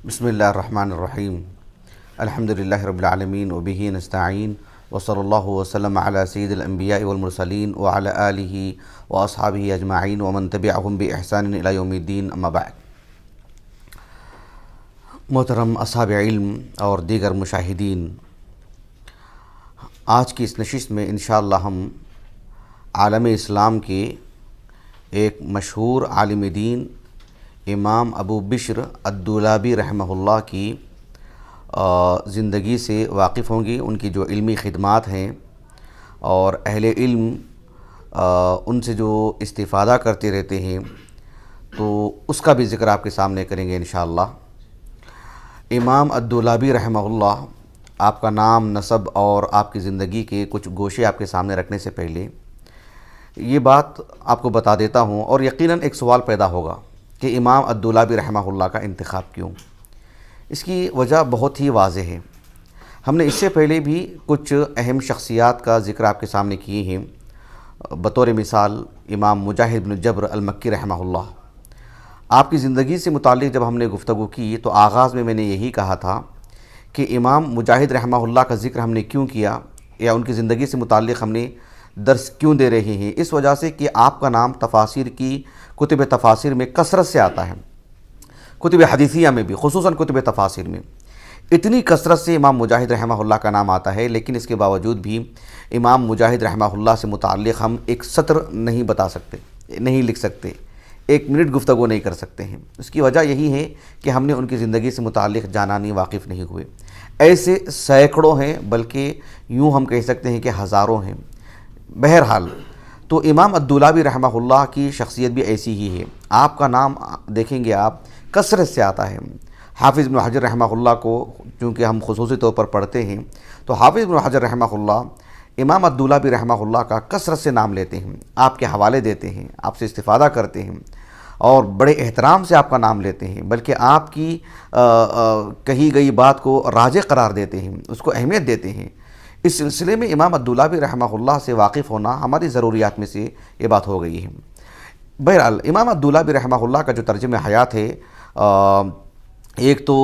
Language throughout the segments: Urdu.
بسم اللہ الرحمن الرحیم الحمد للہ رب العالمین وبہ نستعین وصلی اللہ وسلم علی سید الانبیاء والمرسلین وعلی آلہ واصحابہ اجمعین ومن تبعہم بإحسان الی یوم الدین اما بعد۔ محترم اصحاب علم اور دیگر مشاہدین، آج کی اس نشست میں انشاءاللہ ہم عالم اسلام کے ایک مشہور عالم دین امام ابو بشر الدولابی رحمہ اللہ کی زندگی سے واقف ہوں گے، ان کی جو علمی خدمات ہیں اور اہل علم ان سے جو استفادہ کرتے رہتے ہیں، تو اس کا بھی ذکر آپ کے سامنے کریں گے انشاءاللہ۔ امام الدولابی رحمہ اللہ، آپ کا نام، نسب اور آپ کی زندگی کے کچھ گوشے آپ کے سامنے رکھنے سے پہلے یہ بات آپ کو بتا دیتا ہوں، اور یقیناً ایک سوال پیدا ہوگا کہ امام الدولابی رحمہ اللہ کا انتخاب کیوں؟ اس کی وجہ بہت ہی واضح ہے۔ ہم نے اس سے پہلے بھی کچھ اہم شخصیات کا ذکر آپ کے سامنے کیے ہیں، بطور مثال امام مجاہد بن جبر المکی رحمہ اللہ۔ آپ کی زندگی سے متعلق جب ہم نے گفتگو کی تو آغاز میں نے یہی کہا تھا کہ امام مجاہد رحمہ اللہ کا ذکر ہم نے کیوں کیا، یا ان کی زندگی سے متعلق ہم نے درس کیوں دے رہے ہیں؟ اس وجہ سے کہ آپ کا نام تفاسیر کی کتب تفاسیر میں کثرت سے آتا ہے، کتب حدیثیہ میں بھی، خصوصاً کتب تفاسیر میں اتنی کثرت سے امام مجاہد رحمہ اللہ کا نام آتا ہے، لیکن اس کے باوجود بھی امام مجاہد رحمہ اللہ سے متعلق ہم ایک سطر نہیں بتا سکتے، نہیں لکھ سکتے، ایک منٹ گفتگو نہیں کر سکتے ہیں۔ اس کی وجہ یہی ہے کہ ہم نے ان کی زندگی سے متعلق جانا نہیں، واقف نہیں ہوئے۔ ایسے سینکڑوں ہیں، بلکہ یوں ہم کہہ سکتے ہیں کہ ہزاروں ہیں۔ بہرحال تو امام الدولابی رحمہ اللہ کی شخصیت بھی ایسی ہی ہے۔ آپ کا نام دیکھیں گے آپ، کثرت سے آتا ہے۔ حافظ ابن حجر رحمہ اللہ کو چونکہ ہم خصوصی طور پر پڑھتے ہیں، تو حافظ ابن حجر رحمہ اللہ امام الدولابی رحمہ اللہ کا کثرت سے نام لیتے ہیں، آپ کے حوالے دیتے ہیں، آپ سے استفادہ کرتے ہیں، اور بڑے احترام سے آپ کا نام لیتے ہیں، بلکہ آپ کی کہی گئی بات کو راجح قرار دیتے ہیں، اس کو اہمیت دیتے ہیں۔ اس سلسلے میں امام الدولابی رحمہ اللہ سے واقف ہونا ہماری ضروریات میں سے یہ بات ہو گئی ہے۔ بہرحال امام الدولابی رحمہ اللہ کا جو ترجمہ حیات ہے، ایک تو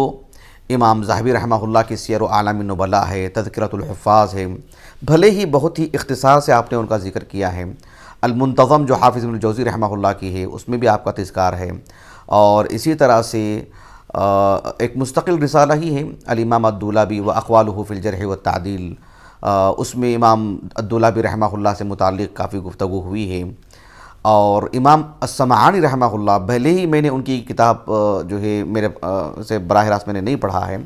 امام ذہبی رحمہ اللہ کی سیر و اعلام النبلاء ہے، تذکرۃ الحفاظ ہے، بھلے ہی بہت ہی اختصار سے آپ نے ان کا ذکر کیا ہے۔ المنتظم جو حافظ ابن جوزی رحمہ اللہ کی ہے، اس میں بھی آپ کا تذکار ہے، اور اسی طرح سے ایک مستقل رسالہ ہی ہے الامام الدولابی و اقوالہ فی الجرح والتعدیل، اس میں امام الدولابی رحمہ اللہ سے متعلق کافی گفتگو ہوئی ہے۔ اور امام السمعانی رحمہ اللہ، بھلے ہی میں نے ان کی کتاب جو ہے میرے سے براہ راست میں نے نہیں پڑھا ہے،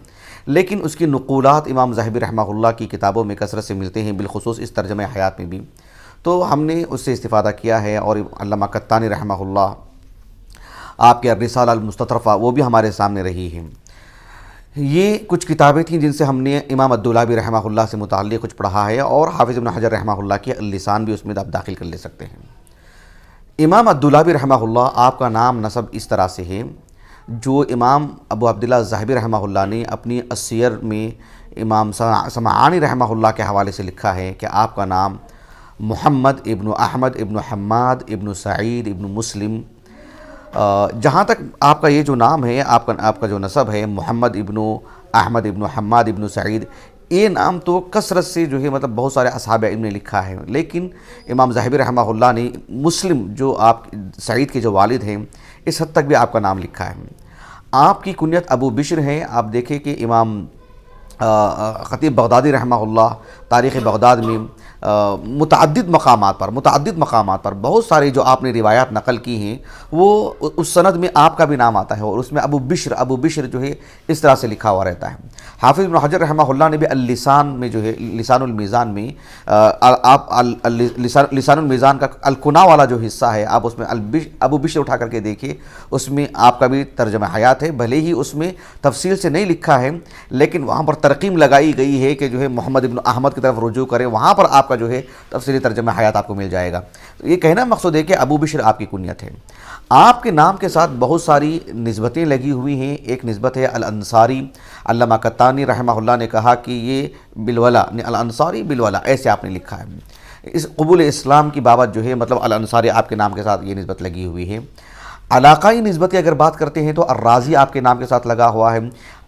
لیکن اس کی نقولات امام ذہبی رحمہ اللہ کی کتابوں میں کثرت سے ملتے ہیں، بالخصوص اس ترجمہ حیات میں بھی، تو ہم نے اس سے استفادہ کیا ہے۔ اور علامہ قطانی رحمہ اللہ، آپ کے الرسالہ المستطرفہ، وہ بھی ہمارے سامنے رہی ہیں۔ یہ کچھ کتابیں تھیں جن سے ہم نے امام الدولابی رحمہ اللہ سے متعلق کچھ پڑھا ہے، اور حافظ ابن حجر رحمہ اللہ کی اللسان بھی اس میں آپ داخل کر لے سکتے ہیں۔ امام الدولابی رحمہ اللہ، آپ کا نام نسب اس طرح سے ہے جو امام ابو عبداللہ ذہبی رحمہ اللہ نے اپنی السیر میں امام سمعانی رحمہ اللہ کے حوالے سے لکھا ہے کہ آپ کا نام محمد ابن احمد ابن حماد ابن سعید ابن مسلم۔ جہاں تک آپ کا یہ جو نام ہے، آپ کا جو نسب ہے محمد ابن احمد ابن حماد ابن سعید، یہ نام تو کثرت سے جو ہے مطلب بہت سارے اصحاب علم نے لکھا ہے، لیکن امام ذہبی رحمہ اللہ نے مسلم جو آپ سعید کے جو والد ہیں، اس حد تک بھی آپ کا نام لکھا ہے۔ آپ کی کنیت ابو بشر ہے۔ آپ دیکھیں کہ امام خطیب بغدادی رحمہ اللہ تاریخ بغداد میں متعدد مقامات پر بہت سارے جو آپ نے روایات نقل کی ہیں، وہ اس سند میں آپ کا بھی نام آتا ہے، اور اس میں ابو بشر جو ہے اس طرح سے لکھا ہوا رہتا ہے۔ حافظ ابن حجر رحمہ اللہ نے بھی اللسان میں جو ہے لسان المیزان میں، آپ لسان المیزان کا الکنا والا جو حصہ ہے، آپ اس میں ابو بشر اٹھا کر کے دیکھیے، اس میں آپ کا بھی ترجمہ حیات ہے، بھلے ہی اس میں تفصیل سے نہیں لکھا ہے، لیکن وہاں پر ترقیم لگائی گئی ہے کہ جو ہے محمد ابن احمد کی طرف رجوع کریں، وہاں پر آپ کا جو ہے تفصیلی ترجمہ حیات آپ کو مل جائے گا۔ تو یہ کہنا مقصود ہے کہ ابو بشر آپ کی کنیت ہے۔ آپ کے نام کے ساتھ بہت ساری نسبتیں لگی ہوئی ہیں۔ ایک نسبت ہے الانصاری۔ علامہ قطانی رحمہ اللہ نے کہا کہ یہ بالولا، الانصاری بالولا، ایسے آپ نے لکھا ہے۔ اس قبول اسلام کی بابت جو ہے مطلب الانصاری آپ کے نام کے ساتھ یہ نسبت لگی ہوئی ہے۔ علاقائی نسبت کی اگر بات کرتے ہیں تو الرازی آپ کے نام کے ساتھ لگا ہوا ہے،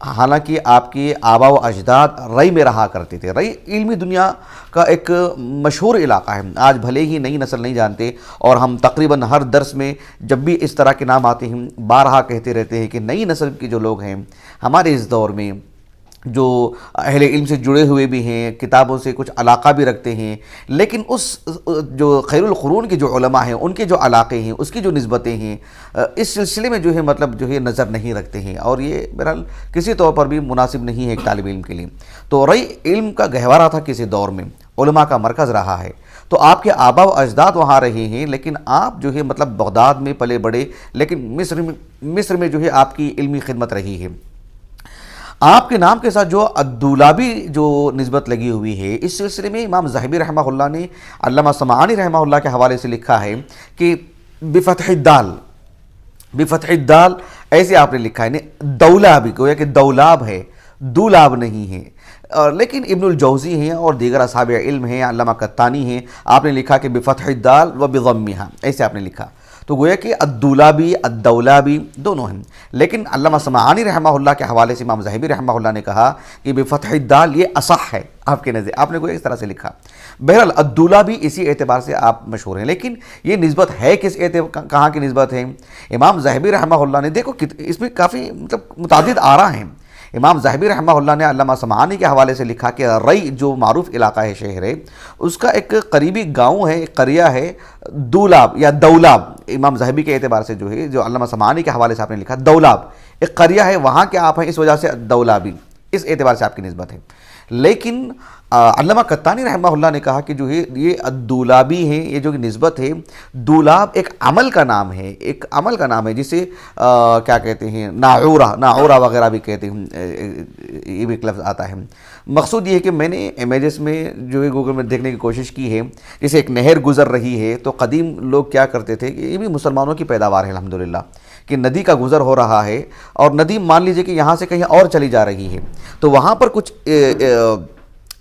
حالانکہ آپ کے آبا و اجداد رئی میں رہا کرتے تھے۔ رئی علمی دنیا کا ایک مشہور علاقہ ہے، آج بھلے ہی نئی نسل نہیں جانتے، اور ہم تقریباً ہر درس میں جب بھی اس طرح کے نام آتے ہیں بارہا کہتے رہتے ہیں کہ نئی نسل کے جو لوگ ہیں ہمارے اس دور میں، جو اہل علم سے جڑے ہوئے بھی ہیں، کتابوں سے کچھ علاقہ بھی رکھتے ہیں، لیکن اس جو خیر القرون کے جو علماء ہیں ان کے جو علاقے ہیں، اس کی جو نسبتیں ہیں، اس سلسلے میں جو ہے مطلب جو ہے نظر نہیں رکھتے ہیں، اور یہ بہرحال کسی طور پر بھی مناسب نہیں ہے ایک طالب علم کے لیے۔ تو رئی علم کا گہوارہ تھا کسی دور میں، علماء کا مرکز رہا ہے، تو آپ کے آبا و اجداد وہاں رہے ہیں، لیکن آپ جو ہے مطلب بغداد میں پلے بڑے، لیکن مصر میں جو ہے آپ کی علمی خدمت رہی ہے۔ آپ کے نام کے ساتھ جو الدولابی جو نسبت لگی ہوئی ہے، اس سلسلے میں امام ذہبی رحمہ اللہ نے علامہ سمعانی رحمہ اللہ کے حوالے سے لکھا ہے کہ بفتح الدال ایسے آپ نے لکھا ہے، دولابی، گویا کہ دولاب ہے، دولاب نہیں ہے۔ لیکن ابن الجوزی ہیں اور دیگر اصحاب علم ہیں، علامہ قطانی ہیں، آپ نے لکھا کہ بفتح الدال و بضمها، ایسے آپ نے لکھا۔ تو گویا کہ الدولابی الدولابی دونوں ہیں، لیکن علامہ سمعانی رحمہ اللہ کے حوالے سے امام ذہبی رحمہ اللہ نے کہا کہ بفتح الدال یہ اصح ہے آپ کے نزدیک، آپ نے گویا اس طرح سے لکھا۔ بہرحال الدولابی اسی اعتبار سے آپ مشہور ہیں، لیکن یہ نسبت ہے کس اعتبار، کہاں کی نسبت ہے؟ امام ذہبی رحمہ اللہ نے، دیکھو اس میں کافی مطلب متعدد آراء ہیں۔ امام ذہبی رحمہ اللہ نے علامہ سمعانی کے حوالے سے لکھا کہ رئی جو معروف علاقہ ہے، شہر ہے، اس کا ایک قریبی گاؤں ہے، ایک قریہ ہے دولاب یا دولاب، امام ذہبی کے اعتبار سے جو ہے، جو علامہ سمعانی کے حوالے سے آپ نے لکھا دولاب ایک قریہ ہے، وہاں کے آپ ہیں، اس وجہ سے دولابی، اس اعتبار سے آپ کی نسبت ہے۔ لیکن علامہ قطانی رحمہ اللہ نے کہا کہ جو ہے یہ الدولابی ہیں، یہ جو نسبت ہے، دولاب ایک عمل کا نام ہے، ایک عمل کا نام ہے، جسے کیا کہتے ہیں، ناعورہ وغیرہ بھی کہتے ہیں، یہ بھی ایک لفظ آتا ہے۔ مقصود یہ ہے کہ میں نے امیجز میں جو ہے گوگل میں دیکھنے کی کوشش کی ہے، جیسے ایک نہر گزر رہی ہے، تو قدیم لوگ کیا کرتے تھے کہ یہ بھی مسلمانوں کی پیداوار ہے الحمدللہ، کہ ندی کا گزر ہو رہا ہے، اور ندی مان لیجئے کہ یہاں سے کہیں اور چلی جا رہی ہے، تو وہاں پر کچھ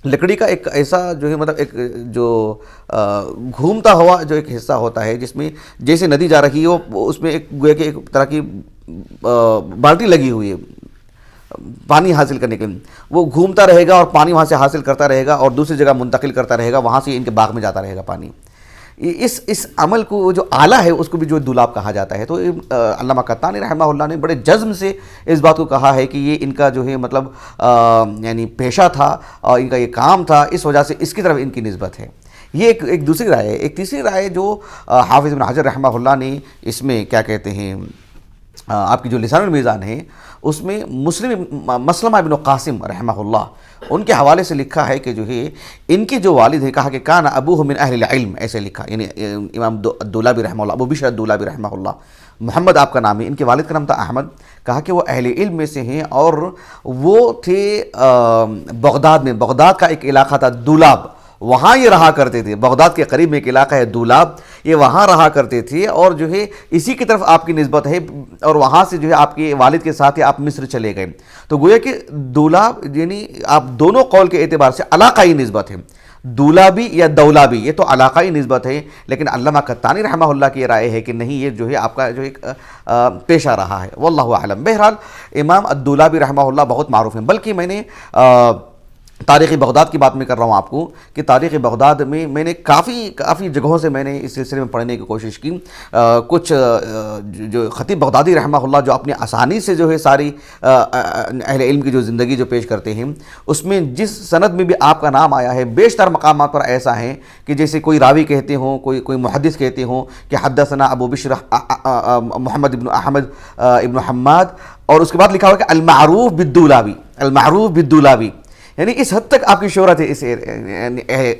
لکڑی کا ایک ایسا جو ہے مطلب ایک جو گھومتا ہوا جو ایک حصہ ہوتا ہے، جس میں جیسے ندی جا رہی ہے، وہ اس میں ایک گویا کہ ایک طرح کی بالٹی لگی ہوئی ہے پانی حاصل کرنے کے لیے، وہ گھومتا رہے گا اور پانی وہاں سے حاصل کرتا رہے گا اور دوسری جگہ منتقل کرتا رہے گا، وہاں سے ان کے باغ میں جاتا رہے گا پانی۔ اس عمل کو جو آلہ ہے اس کو بھی جو دولاب کہا جاتا ہے۔ تو علامہ قطانی رحمہ اللہ نے بڑے جزم سے اس بات کو کہا ہے کہ یہ ان کا جو ہے مطلب یعنی پیشہ تھا اور ان کا یہ کام تھا، اس وجہ سے اس کی طرف ان کی نسبت ہے۔ یہ ایک دوسری رائے ہے۔ ایک تیسری رائے جو حافظ ابن حجر رحمہ اللہ نے اس میں کیا کہتے ہیں، آپ کی جو لسان المیزان ہے اس میں مسلمہ ابن قاسم رحمہ اللہ ان کے حوالے سے لکھا ہے کہ جو ہے ان کے جو والد ہیں، کہا کہ کان ابوہ من اہل العلم، ایسے لکھا، یعنی امام الدولابی رحمہ اللہ، ابو بشر الدولابی رحمہ اللہ، محمد آپ کا نام ہے، ان کے والد کا نام تھا احمد، کہا کہ وہ اہل علم میں سے ہیں، اور وہ تھے بغداد میں، بغداد کا ایک علاقہ تھا دولاب، وہاں یہ رہا کرتے تھے، بغداد کے قریب میں ایک علاقہ ہے دولاب، یہ وہاں رہا کرتے تھے، اور جو ہے اسی کی طرف آپ کی نسبت ہے، اور وہاں سے جو ہے آپ کے والد کے ساتھ آپ مصر چلے گئے۔ تو گویا کہ دولاب یعنی آپ دونوں قول کے اعتبار سے علاقائی نسبت ہے، دولابی یا دولابی، یہ تو علاقائی نسبت ہے، لیکن علامہ قطانی رحمہ اللہ کی رائے ہے کہ نہیں، یہ جو ہے آپ کا جو ایک پیشہ رہا ہے، واللہ اعلم۔ بہرحال امام الدولابی رحمہ اللہ بہت معروف ہیں، بلکہ میں نے تاریخ بغداد کی بات میں کر رہا ہوں آپ کو کہ تاریخ بغداد میں نے کافی جگہوں سے میں نے اس سلسلے میں پڑھنے کی کوشش کی۔ کچھ جو خطیب بغدادی رحمہ اللہ جو اپنی آسانی سے جو ہے ساری اہل علم کی جو زندگی جو پیش کرتے ہیں، اس میں جس سند میں بھی آپ کا نام آیا ہے، بیشتر مقامات پر ایسا ہے کہ جیسے کوئی راوی کہتے ہوں، کوئی محدث کہتے ہوں کہ حدثنا ابو بشر محمد ابن احمد ابن حماد، اور اس کے بعد لکھا ہوا کہ المعروف بالدولابی، المعروف بالدولابی، یعنی اس حد تک آپ کی شہرت ہے اس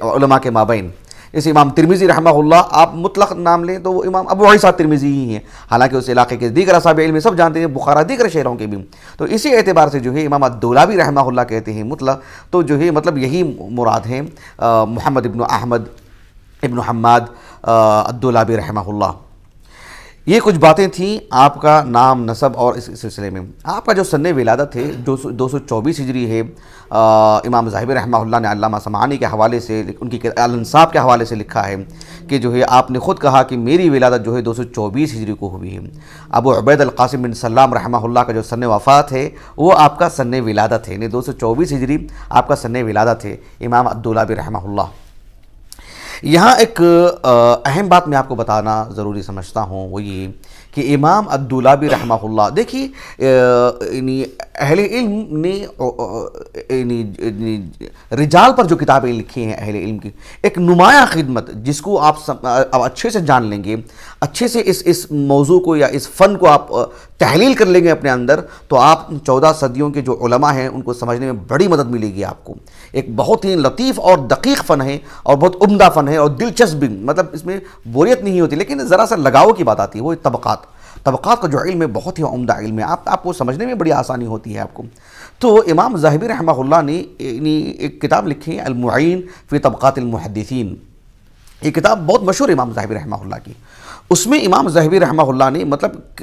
علماء کے مابین۔ اس امام ترمذی رحمہ اللہ آپ مطلق نام لیں تو وہ امام ابو عیسیٰ ترمذی ہی ہیں، حالانکہ اس علاقے کے دیگر اصحاب علم سب جانتے ہیں، بخارا دیگر شہروں کے بھی۔ تو اسی اعتبار سے جو ہے امام الدولابی رحمہ اللہ کہتے ہیں مطلق، تو جو ہے مطلب یہی مراد ہیں محمد ابن احمد ابن حماد الدولابی رحمہ اللہ۔ یہ کچھ باتیں تھیں آپ کا نام، نسب اور اس سلسلے میں۔ آپ کا جو سن ولادت ہے 224 ہجری ہے، امام ذاہبی رحمہ اللہ نے علامہ سمعانی کے حوالے سے، ان کی الانساب کے حوالے سے لکھا ہے کہ جو ہے آپ نے خود کہا کہ میری ولادت جو ہے 224 ہجری کو ہوئی ہے۔ ابو عبید القاسم بن سلام رحمہ اللہ کا جو سن وفات ہے وہ آپ کا سن ولادت ہے، یعنی 224 ہجری آپ کا سن ولادت ہے، امام الدولابی رحمہ اللہ۔ یہاں ایک اہم بات میں آپ کو بتانا ضروری سمجھتا ہوں، وہ یہ کہ امام الدولابی رحمہ اللہ، دیکھیے یعنی اہل علم نے رجال پر جو کتابیں لکھی ہیں اہل علم کی، ایک نمایاں خدمت جس کو آپ اچھے سے جان لیں گے، اچھے سے اس موضوع کو یا اس فن کو آپ تحلیل کر لیں گے اپنے اندر، تو آپ 14 صدیوں کے جو علماء ہیں ان کو سمجھنے میں بڑی مدد ملے گی آپ کو۔ ایک بہت ہی لطیف اور دقیق فن ہے اور بہت عمدہ فن ہے اور دلچسپ بھی، مطلب اس میں بوریت نہیں ہوتی، لیکن ذرا سا لگاؤ کی بات آتی ہے، وہ طبقات کا جو علم ہے بہت ہی عمدہ علم ہے، آپ کو سمجھنے میں بڑی آسانی ہوتی ہے آپ کو۔ تو امام ذاہبی رحمہ اللہ نے ایک کتاب لکھی ہے المعین فی طبقات المحدثین، یہ کتاب بہت مشہور ہے امام ذاہبی رحمہ اللہ کی۔ اس میں امام ذاہبی رحمہ اللہ نے مطلب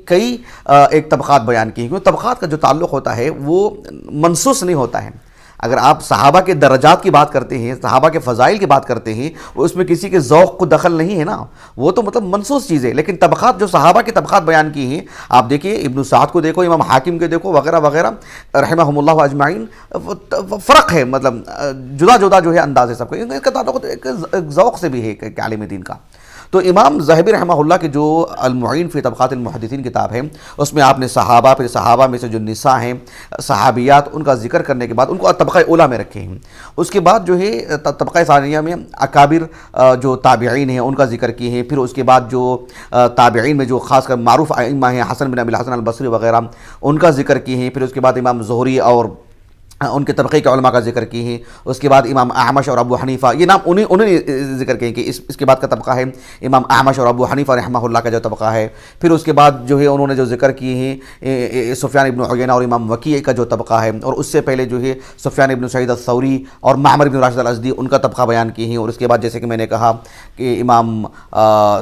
کئی ایک طبقات بیان کی ہیں، کیونکہ طبقات کا جو تعلق ہوتا ہے وہ منصوص نہیں ہوتا ہے۔ اگر آپ صحابہ کے درجات کی بات کرتے ہیں، صحابہ کے فضائل کی بات کرتے ہیں، وہ اس میں کسی کے ذوق کو دخل نہیں ہے نا، وہ تو مطلب منصوص چیز ہے۔ لیکن طبقات جو صحابہ کی طبقات بیان کی ہیں، آپ دیکھیے ابن سعد کو دیکھو، امام حاکم کے دیکھو، وغیرہ وغیرہ رحمہم اللہ اجمعین، فرق ہے، مطلب جدا جدا جو ہے انداز ہے سب کا، اس کا تعلق ایک ذوق سے بھی ہے کہ عالم دین کا۔ تو امام ذاہبی رحمہ اللہ کے جو المعین فی طبقات المحدثین کتاب ہے، اس میں آپ نے صحابہ، پھر صحابہ میں سے جو نساء ہیں، صحابیات، ان کا ذکر کرنے کے بعد ان کو طبقہ اولیٰ میں رکھے ہیں۔ اس کے بعد جو ہے طبقہ ثانیہ میں اکابر جو تابعین ہیں ان کا ذکر کیے ہیں۔ پھر اس کے بعد جو تابعین میں جو خاص کر معروف ائمہ ہیں، حسن بن ابی الحسن البصری وغیرہ، ان کا ذکر کیے ہیں۔ پھر اس کے بعد امام زہری اور ان کے طبقے کے علماء کا ذکر کی ہیں۔ اس کے بعد امام اعمش اور ابو حنیفہ، یہ نام انہوں نے ذکر کیے کہ اس کے بعد کا طبقہ ہے امام اعمش اور ابو حنیفہ رحمہ اللہ کا جو طبقہ ہے۔ پھر اس کے بعد جو ہے انہوں نے جو ذکر کیے ہیں سفیان ابن عیینہ اور امام وکیع کا جو طبقہ ہے، اور اس سے پہلے جو ہے سفیان ابن سعید الثوری اور معمر بن راشد الازدی، ان کا طبقہ بیان کیے ہیں۔ اور اس کے بعد جیسے کہ میں نے کہا کہ امام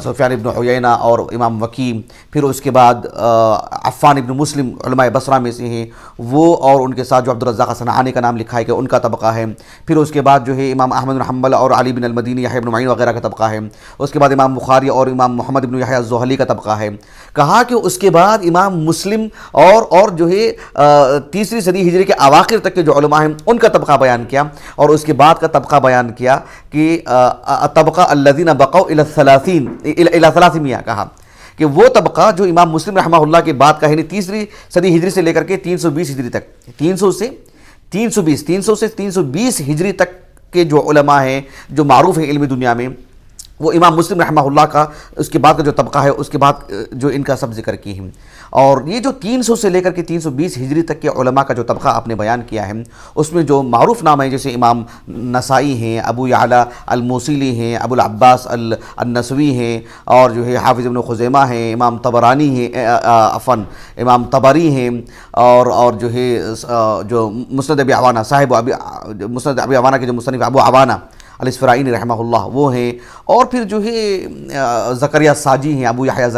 سفیان ابن عیینہ اور امام وکیع، پھر اس کے بعد عفان ابن مسلم علماء بصرہ میں سے ہیں وہ، اور ان کے ساتھ جو عبدالرزاق صنعانی کا نام لکھا ہے کہ ان کا طبقہ ہے۔ پھر اس کے بعد جو ہے امام احمد بن حنبل اور علی بن المدینی، یحییٰ بن معین وغیرہ کا طبقہ ہے۔ اس کے بعد امام بخاری اور امام محمد بن یحییٰ الزہلی کا طبقہ ہے۔ کہا کہ اس کے بعد امام مسلم اور جو ہے تیسری صدی ہجری کے اواخر تک کے جو علماء ہیں ان کا طبقہ بیان کیا، اور اس کے بعد کا طبقہ بیان کیا کہ طبقہ الذین بقوا الی 300 کہا کہ وہ طبقہ جو امام مسلم رحمہ اللہ کے بعد کا ہے، یعنی تیسری صدی ہجری سے لے کر کے 320 ہجری تک، 300 سے 320 ہجری تک کے جو علماء ہیں جو معروف ہیں علمی دنیا میں، وہ امام مسلم رحمہ اللہ کا اس کے بعد کا جو طبقہ ہے، اس کے بعد جو ان کا سب ذکر کی ہیں۔ اور یہ جو 300 سے لے کر کے 320 ہجری تک کے علماء کا جو طبقہ آپ نے بیان کیا ہے، اس میں جو معروف نام ہیں جیسے امام نسائی ہیں، ابو یعلا الموصلی ہیں، ابو العباس النسوی ہیں، اور جو ہے حافظ ابن خزیمہ ہیں، امام طبرانی ہیں، امام طبری ہیں، اور جو ہے جو مسند ابی عوانہ صاحب مسند ابی عوانہ کے جو مصنف ابو عوانہ الاسفرائینی رحمہ اللہ وہ ہیں، اور پھر جو ہے زکریا ساجی ہیں، ابو یحییٰ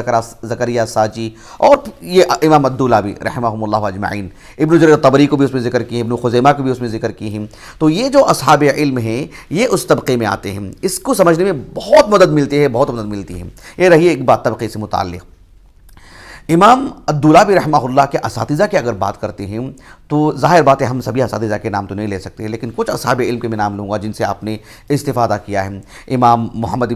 زکریا ساجی، اور یہ امام الدولابی رحمہم اللہ اجمعین، ابن جریر طبری کو بھی اس میں ذکر کی ہیں، ابن خزیمہ کو بھی اس میں ذکر کی ہیں۔ تو یہ جو اصحاب علم ہیں یہ اس طبقے میں آتے ہیں، اس کو سمجھنے میں بہت مدد ملتی ہے۔ یہ رہی ایک بات طبقے سے متعلق۔ امام الدولابی رحمہ اللہ کے اساتذہ کی اگر بات کرتے ہیں تو ظاہر بات ہے ہم سبھی اساتذہ کے نام تو نہیں لے سکتے، لیکن کچھ اصحاب علم کے میں نام لوں گا جن سے آپ نے استفادہ کیا ہے۔ امام محمد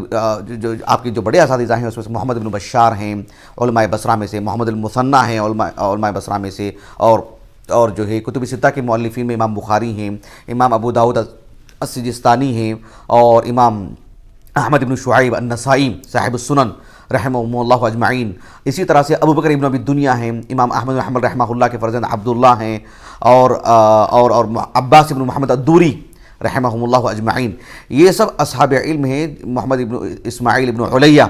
جو آپ کے جو بڑے اساتذہ ہیں اس میں سے محمد بن بشار ہیں علماء بصرہ میں سے، محمد المثنی ہیں علماء بصرہ میں سے، اور جو ہے کتب ستہ کے مؤلفین میں امام بخاری ہیں، امام ابو داؤد السجستانی ہیں، اور امام احمد بن شعیب النسائی صاحب السنن رحمہ اللہ اجمعین۔ اسی طرح سے ابو بکر ابن ابی دنیا ہیں، امام احمد بن حنبل رحمہ اللہ کے فرزند عبداللہ ہیں، اور عباس ابن محمد الدوری رحمہم اللہ اجمعین۔ یہ سب اصحاب علم ہیں، محمد ابن اسماعیل ابن علیہ،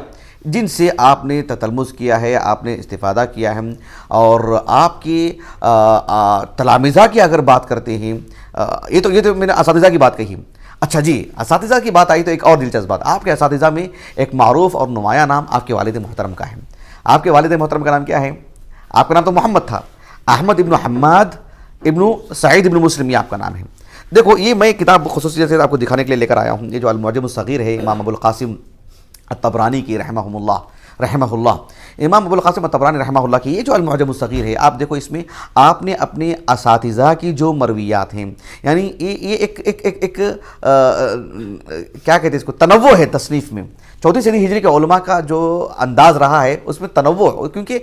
جن سے آپ نے تتلمذ کیا ہے، آپ نے استفادہ کیا ہے، اور آپ کے تلامذہ کی اگر بات کرتے ہیں، یہ تو میں نے اساتذہ کی بات کہی۔ اچھا جی، اساتذہ کی بات آئی تو ایک اور دلچسپ بات، آپ کے اساتذہ میں ایک معروف اور نمایاں نام آپ کے والد محترم کا ہے۔ آپ کے والد محترم کا نام کیا ہے؟ آپ کا نام تو محمد تھا، احمد ابن حماد ابن سعید ابن مسلم، یہ آپ کا نام ہے۔ دیکھو یہ میں کتاب خصوصیت سے آپ کو دکھانے کے لیے لے کر آیا ہوں، یہ جو المعجم الصغیر ہے امام ابو القاسم الطبرانی کی رحمہ اللہ، امام ابو القاسم الطبرانی رحمہ اللہ کی یہ جو المعجم الصغیر ہے، آپ دیکھو اس میں آپ نے اپنے اساتذہ کی جو مرویات ہیں، یعنی یہ ایک کیا کہتے ہیں اس کو، تنوع ہے تصنیف میں۔ چوتھی صدی ہجری کے علماء کا جو انداز رہا ہے اس میں تنوع، کیونکہ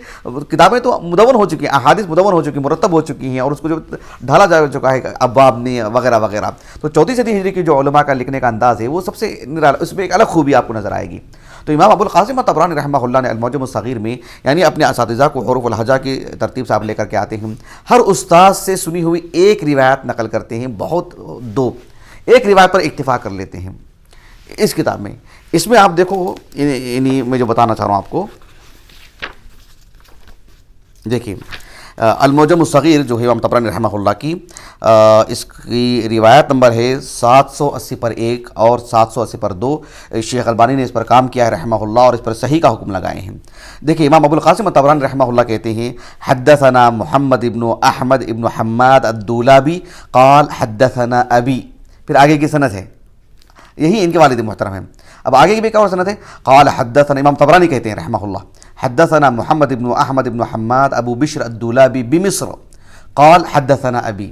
کتابیں تو مدون ہو چکی ہیں، احادیث مدون ہو چکی ہیں، مرتب ہو چکی ہیں، اور اس کو جو ڈھالا جا چکا ہے ابواب نے وغیرہ وغیرہ، تو چوتھی صدی ہجری کی جو علماء کا لکھنے کا انداز ہے وہ سب سے نرالا، اس میں ایک الگ خوبی آپ کو نظر آئے گی۔ تو امام ابو القاسم الطبرانی رحمہ اللہ نے المعجم الصغیر میں یعنی اپنے اساتذہ کو حروف الہجا کی ترتیب سے آپ لے کر کے آتے ہیں، ہر استاد سے سنی ہوئی ایک روایت نقل کرتے ہیں، بہت دو، ایک روایت پر اکتفا کر لیتے ہیں اس کتاب میں۔ اس میں آپ دیکھو، یعنی میں جو بتانا چاہ رہا ہوں آپ کو، دیکھیے المعجم الصغیر جو ہے امام طبرانی رحمہ اللہ کی، اس کی روایت نمبر ہے 780 پر 1 اور 780 پر 2۔ شیخ البانی نے اس پر کام کیا ہے رحمہ اللہ، اور اس پر صحیح کا حکم لگائے ہیں۔ دیکھیے امام ابو القاسم الطبرانی رحمہ اللہ کہتے ہیں حدثنا محمد ابن احمد ابن حماد الدولابی قال حدثنا ابی، پھر آگے کی سند ہے، یہی ان کے والد محترم ہیں۔ اب آگے کی بھی کیا سند ہے؟ قال حدثنا، امام طبرانی کہتے ہیں رحمہ اللہ حدثنا محمد ابن احمد ابن حماد ابو بشر الدولابی بمصر قال حدثنا ابی،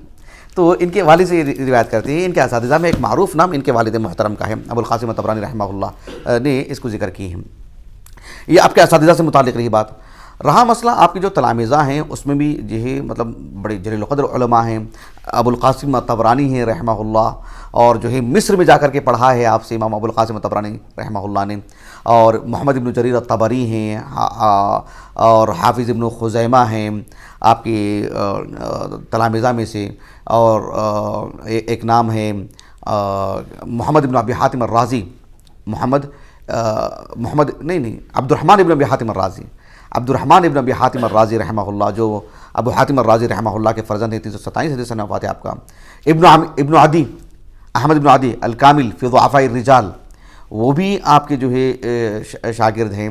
تو ان کے والد سے روایت کرتے ہیں۔ ان کے اساتذہ میں ایک معروف نام ان کے والد محترم کا ہے، ابو القاسم الطبرانی رحمہ اللہ نے اس کو ذکر کی ہے۔ یہ آپ کے اساتذہ سے متعلق رہی بات۔ رہا مسئلہ آپ کے جو تلامذہ ہیں اس میں بھی جو ہے مطلب بڑے جلیل القدر علماء ہیں، ابو القاسم الطبرانی ہیں رحمہ اللہ، اور جو ہے مصر میں جا کر کے پڑھا ہے آپ سے امام ابو القاسم الطبرانی رحمہ اللہ نے، اور محمد ابن جریر الطبری ہیں، اور حافظ ابن خزیمہ ہیں آپ کے تلامذہ میں سے، اور ایک نام ہے محمد ابن ابی حاتم الرازی، عبد الرحمن ابن ابی حاتم الرازی، عبد الرحمن ابن ابی حاتم الرازی رحمہ اللہ، جو ابو حاتم الرازی رحمہ اللہ کے فرزند ہیں، 327 حدیث سے وفات ہے آپ کا۔ ابن عدی، احمد ابن عدی الکامل فی ضعفاء الرجال، وہ بھی آپ کے جو ہے شاگرد ہیں۔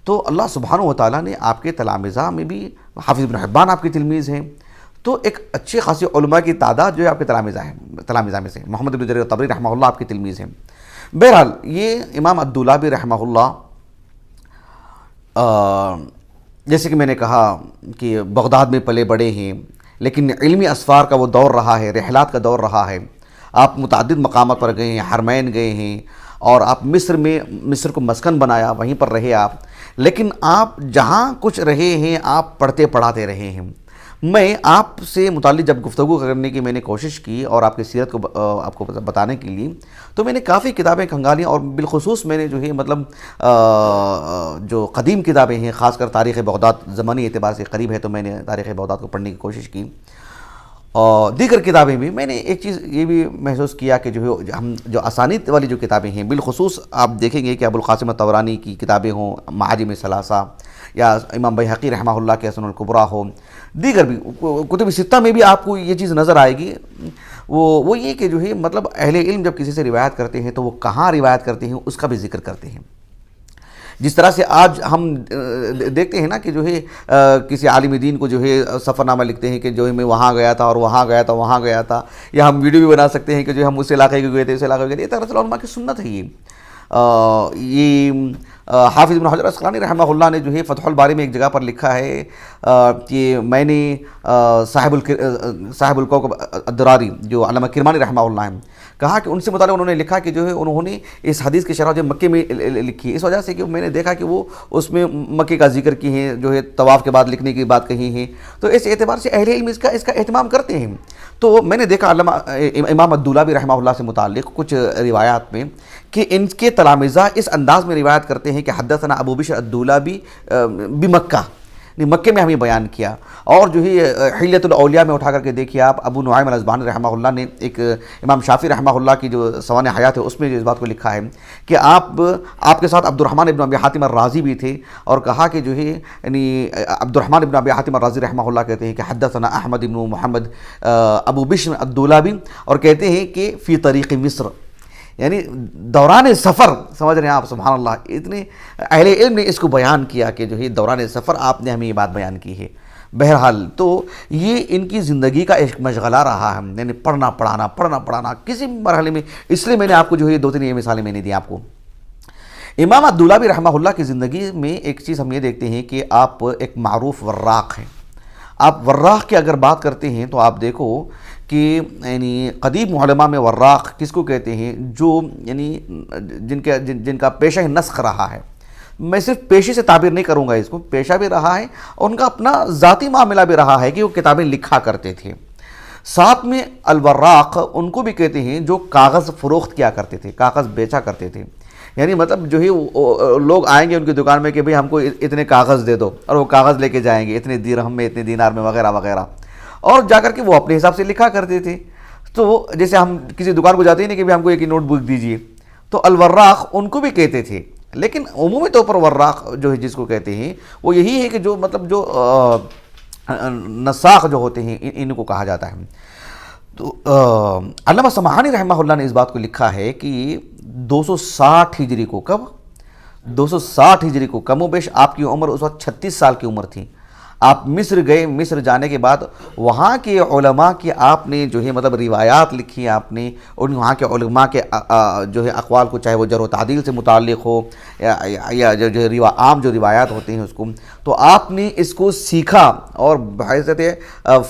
تو اللہ سبحانہ و تعالیٰ نے آپ کے تلامذہ میں بھی، حافظ ابن حبان آپ کے تلمیذ ہیں، تو ایک اچھے خاصی علماء کی تعداد جو ہے آپ کے تلامذہ میں سے، محمد ابن جریر الطبری رحمہ اللہ آپ کے تلمیذ ہیں۔ بہرحال یہ امام الدولابی رحمہ اللہ، جیسے کہ میں نے کہا کہ بغداد میں پلے بڑے ہیں، لیکن علمی اسفار کا وہ دور رہا ہے، رحلات کا دور رہا ہے۔ آپ متعدد مقامات پر گئے ہیں، حرمین گئے ہیں، اور آپ مصر کو مسکن بنایا، وہیں پر رہے آپ، لیکن آپ جہاں کچھ رہے ہیں آپ پڑھتے پڑھاتے رہے ہیں۔ میں آپ سے متعلق جب گفتگو کرنے کی میں نے کوشش کی اور آپ کی سیرت کو آپ کو بتانے کے لیے، تو میں نے کافی کتابیں کھنگالیں، اور بالخصوص میں نے جو ہے مطلب جو قدیم کتابیں ہیں، خاص کر تاریخ بغداد زمانی اعتبار سے قریب ہے، تو میں نے تاریخ بغداد کو پڑھنے کی کوشش کی، اور دیگر کتابیں بھی میں نے ایک چیز یہ بھی محسوس کیا کہ جو ہے ہم جو اسانید والی جو کتابیں ہیں، بالخصوص آپ دیکھیں گے کہ ابو القاسم الطبرانی کی کتابیں ہوں، معاجم ثلاثہ، یا امام بیہقی رحمہ اللہ کے سنن الکبریٰ ہو، دیگر بھی کتب ستہ میں بھی آپ کو یہ چیز نظر آئے گی، وہ یہ کہ جو ہے مطلب اہل علم جب کسی سے روایت کرتے ہیں تو وہ کہاں روایت کرتے ہیں اس کا بھی ذکر کرتے ہیں۔ جس طرح سے آج ہم دیکھتے ہیں نا کہ جو ہے کسی عالم دین کو جو ہے سفر نامہ لکھتے ہیں کہ جو ہے میں وہاں گیا تھا اور وہاں گیا تھا وہاں گیا تھا، یا ہم ویڈیو بھی بنا سکتے ہیں کہ جو ہم اس علاقے کے گئے تھے اس علاقے کے گئے تھے۔ یہ دراصل علماء کی سنت ہے۔ یہ حافظ ابن حجر عسقلانی رحمہ اللہ نے جو ہے فتح الباری میں ایک جگہ پر لکھا ہے کہ میں نے صاحب الکوكب الدراری جو علامہ کرمانی رحمہ اللہ ہیں، کہا کہ ان سے متعلق انہوں نے لکھا کہ جو ہے انہوں نے اس حدیث کی شرح جو مکے میں لکھی، اس وجہ سے کہ میں نے دیکھا کہ وہ اس میں مکے کا ذکر کی ہیں، جو ہے طواف کے بعد لکھنے کی بات کہی ہیں، تو اس اعتبار سے اہل علم اس کا اہتمام کرتے ہیں۔ تو میں نے دیکھا علامہ امام الدولابی رحمہ اللہ سے متعلق کچھ روایات میں کہ ان کے تلامذہ اس انداز میں روایت کرتے ہیں کہ حدثنا ابو بشر الدولابی بمکہ، مکے میں ہمیں بیان کیا، اور جو ہے حلیۃ الاولیاء میں اٹھا کر کے دیکھیے آپ، ابو نعیم الازبہانی رحمہ اللہ نے ایک امام شافعی رحمہ اللہ کی جو سوانح حیات ہے اس میں اس بات کو لکھا ہے کہ آپ کے ساتھ عبد الرحمن ابن ابی حاتم الرازی بھی تھے، اور کہا کہ جو ہے یعنی عبد الرحمن ابن ابی حاتم الرازی رحمہ اللہ کہتے ہیں کہ حدثنا احمد ابن محمد ابو بشر الدولابی، اور کہتے ہیں کہ فی طریق مصر، یعنی دوران سفر، سمجھ رہے ہیں آپ، سبحان اللہ، اتنے اہل علم نے اس کو بیان کیا کہ جو ہے دوران سفر آپ نے ہمیں یہ بات بیان کی ہے۔ بہرحال تو یہ ان کی زندگی کا ایک مشغلہ رہا ہے، یعنی پڑھنا پڑھانا کسی مرحلے میں، اس لیے میں نے آپ کو جو ہے 2-3 یہ مثالیں میں نے دی آپ کو۔ امام الدولابی رحمہ اللہ کی زندگی میں ایک چیز ہم یہ دیکھتے ہیں کہ آپ ایک معروف وراق ہیں۔ آپ وراق کی اگر بات کرتے ہیں تو آپ دیکھو کہ یعنی قدیم علماء میں وراق کس کو کہتے ہیں؟ جو یعنی جن کا پیشہ نسخ رہا ہے۔ میں صرف پیشے سے تعبیر نہیں کروں گا، اس کو پیشہ بھی رہا ہے اور ان کا اپنا ذاتی معاملہ بھی رہا ہے کہ وہ کتابیں لکھا کرتے تھے۔ ساتھ میں الوراق ان کو بھی کہتے ہیں جو کاغذ فروخت کیا کرتے تھے، کاغذ بیچا کرتے تھے۔ یعنی مطلب جو ہے لوگ آئیں گے ان کی دکان میں کہ بھئی ہم کو اتنے کاغذ دے دو، اور وہ کاغذ لے کے جائیں گے اتنے درہم میں، اتنے دینار میں، وغیرہ وغیرہ، اور جا کر کے وہ اپنے حساب سے لکھا کرتے تھے۔ تو جیسے ہم کسی دکان کو جاتے ہیں کہ بھئی ہم کو ایک نوٹ بک دیجئے، تو الوراق ان کو بھی کہتے تھے۔ لیکن عمومی طور پر وراق جو ہے جس کو کہتے ہیں وہ یہی ہے کہ جو مطلب جو نساخ جو ہوتے ہیں ان کو کہا جاتا ہے۔ تو علامہ سمعانی رحمہ اللہ نے اس بات کو لکھا ہے کہ 260 ہجری کو، کب 260 ہجری کو، کم و بیش آپ کی عمر اس وقت 36 سال کی عمر تھی۔ آپ مصر گئے، مصر جانے کے بعد وہاں کے علماء کی آپ نے جو ہے مطلب روایات لکھی، آپ نے ان وہاں کے علماء کے جو ہے اقوال کو، چاہے وہ جرح و تعدیل سے متعلق ہو یا جو عام جو روایات ہوتے ہیں اس کو، تو آپ نے اس کو سیکھا اور بحیثیت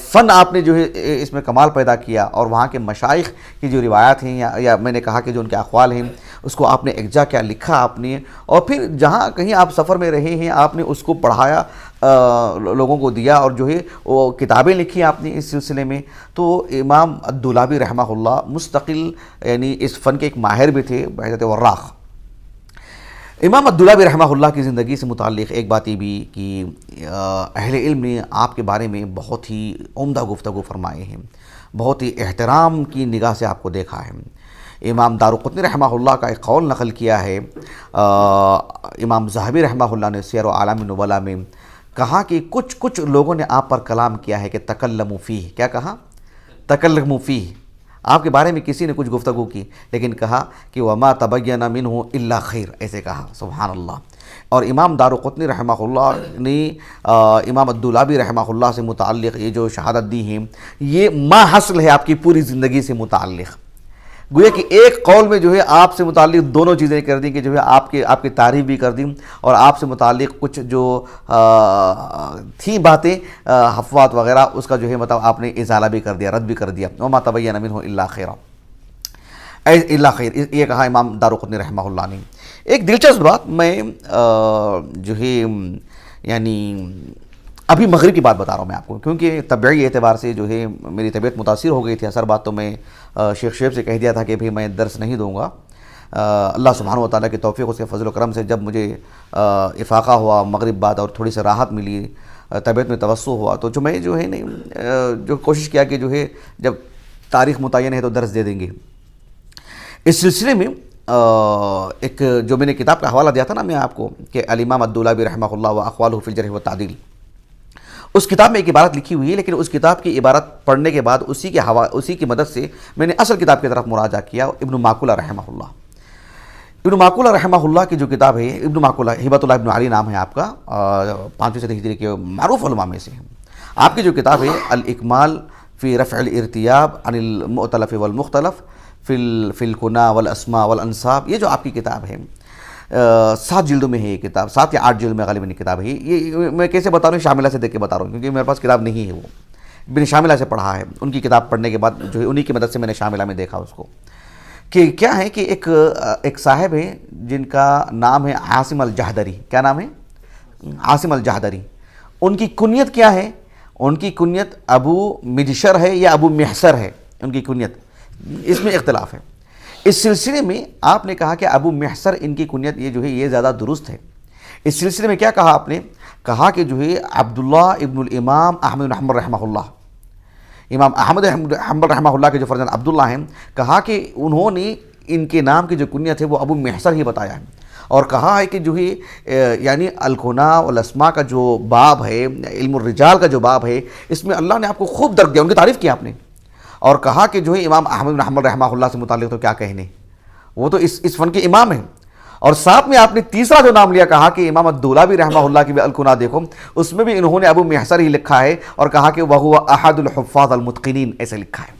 فن آپ نے جو ہے اس میں کمال پیدا کیا، اور وہاں کے مشائخ کی جو روایات ہیں یا میں نے کہا کہ جو ان کے اقوال ہیں اس کو آپ نے اجزا کیا لکھا آپ نے، اور پھر جہاں کہیں آپ سفر میں رہے ہیں آپ نے اس کو پڑھایا، لوگوں کو دیا، اور جو ہے وہ کتابیں لکھی آپ نے اس سلسلے میں۔ تو امام الدولابی رحمہ اللہ مستقل یعنی اس فن کے ایک ماہر بھی تھے بحیثیت وراق۔ امام الدولابی رحمہ اللہ کی زندگی سے متعلق ایک بات یہ بھی کہ اہل علم نے آپ کے بارے میں بہت ہی عمدہ گفتگو فرمائے ہیں، بہت ہی احترام کی نگاہ سے آپ کو دیکھا ہے۔ امام دارقطنی رحمہ اللہ کا ایک قول نقل کیا ہے، امام ذہبی رحمہ اللہ نے سیر و اعلام النبلاء میں کہا کہ کچھ لوگوں نے آپ پر کلام کیا ہے کہ تکلموا فیہ، کیا کہا؟ تکلموا فیہ، آپ کے بارے میں کسی نے کچھ گفتگو کی، لیکن کہا کہ وما تبین منہ الا خیر، ایسے کہا، سبحان اللہ۔ اور امام دارقطنی رحمہ اللہ نے امام الدولابی رحمہ اللہ سے متعلق یہ جو شہادت دی ہیں، یہ ما حصل ہے آپ کی پوری زندگی سے متعلق، گویا کہ ایک قول میں جو ہے آپ سے متعلق دونوں چیزیں کر دیں کہ جو ہے آپ کی تعریف بھی کر دیں، اور آپ سے متعلق کچھ جو تھیں باتیں حفوات وغیرہ اس کا جو ہے مطلب آپ نے ازالہ بھی کر دیا، رد بھی کر دیا۔ وما تبین منہ الا خیر، الا خیر، یہ کہا امام دارقطنی رحمہ اللہ نے۔ ایک دلچسپ بات میں جو ہے یعنی ابھی مغرب کی بات بتا رہا ہوں میں آپ کو، کیونکہ طبعی اعتبار سے جو ہے میری طبیعت متاثر ہو گئی تھی۔ اثر بات تو میں شیخ شعیب سے کہہ دیا تھا کہ بھئی میں درس نہیں دوں گا، اللہ سبحانہ و تعالیٰ کی توفیق، اس کے فضل و کرم سے جب مجھے افاقہ ہوا مغرب بعد اور تھوڑی سی راحت ملی، طبیعت میں توسع ہوا، تو جو میں جو ہے نہیں جو کوشش کیا کہ جو ہے جب تاریخ متعین ہے تو درس دے دیں گے۔ اس سلسلے میں ایک جو میں نے کتاب کا حوالہ دیا تھا نا میں آپ کو کہ الامام الدولابی رحمہ اللہ و اقوالہ فی الجرح والتعدیل، اس کتاب میں ایک عبارت لکھی ہوئی ہے، لیکن اس کتاب کی عبارت پڑھنے کے بعد اسی کی مدد سے میں نے اصل کتاب کی طرف مراجعہ کیا، ابن ماکولہ رحمہ اللہ۔ ابن ماکولہ رحمہ اللہ کی جو کتاب ہے، ابن ماکولہ ہبۃ اللہ ابن علی نام ہے آپ کا، 5ویں صدی ہجری کے معروف علماء میں سے ہیں۔ آپ کی جو کتاب ہے الاکمال فی رفع الارتیاب عن المؤتلف والمختلف فی الکناء والاسماء والانساب، یہ جو آپ کی کتاب ہے 7 جلدوں میں ہے یہ کتاب، 7 یا 8 جلد میں غالباً کتاب ہے۔ یہ میں کیسے بتا رہا ہوں؟ شاملہ سے دیکھ کے بتا رہا ہوں، کیونکہ میرے پاس کتاب نہیں ہے، وہ ابن شاملہ سے پڑھا ہے، ان کی کتاب پڑھنے کے بعد جو ہے انہی کی مدد سے میں نے شاملہ میں دیکھا اس کو، کہ کیا ہے کہ ایک صاحب ہے جن کا نام ہے عاصم الجہدری۔ کیا نام ہے؟ عاصم الجہدری۔ ان کی کنیت کیا ہے؟ ان کی کنیت ابو مجشر ہے یا ابو محسر ہے، ان کی کنیت، اس میں اختلاف ہے۔ اس سلسلے میں آپ نے کہا کہ ابو محسر ان کی کنیت یہ جو ہے یہ زیادہ درست ہے۔ اس سلسلے میں کیا کہا آپ نے؟ کہا کہ جو ہے عبداللہ ابن الامام احمد بن حنبل رحمہ اللہ، امام احمد بن حنبل رحمہ اللہ کے جو فرزند عبداللہ ہیں، کہا کہ انہوں نے ان کے نام کی جو کنیت ہے وہ ابو محسر ہی بتایا ہے، اور کہا ہے کہ جو ہے یعنی الکناء والاسماء کا جو باب ہے، علم الرجال کا جو باب ہے، اس میں اللہ نے آپ کو خوب درد دیا، ان کی تعریف کی آپ نے، اور کہا کہ جو ہے امام احمد بن حنبل رحمہ اللہ سے متعلق تو کیا کہنے، وہ تو اس فن کے امام ہیں. اور ساتھ میں آپ نے تیسرا جو نام لیا کہا کہ امام الدولابی رحمہ اللہ کی بھی الکنہ دیکھو، اس میں بھی انہوں نے ابو محصر ہی لکھا ہے اور کہا کہ وہ احد الحفاظ المتقنین ایسے لکھا ہے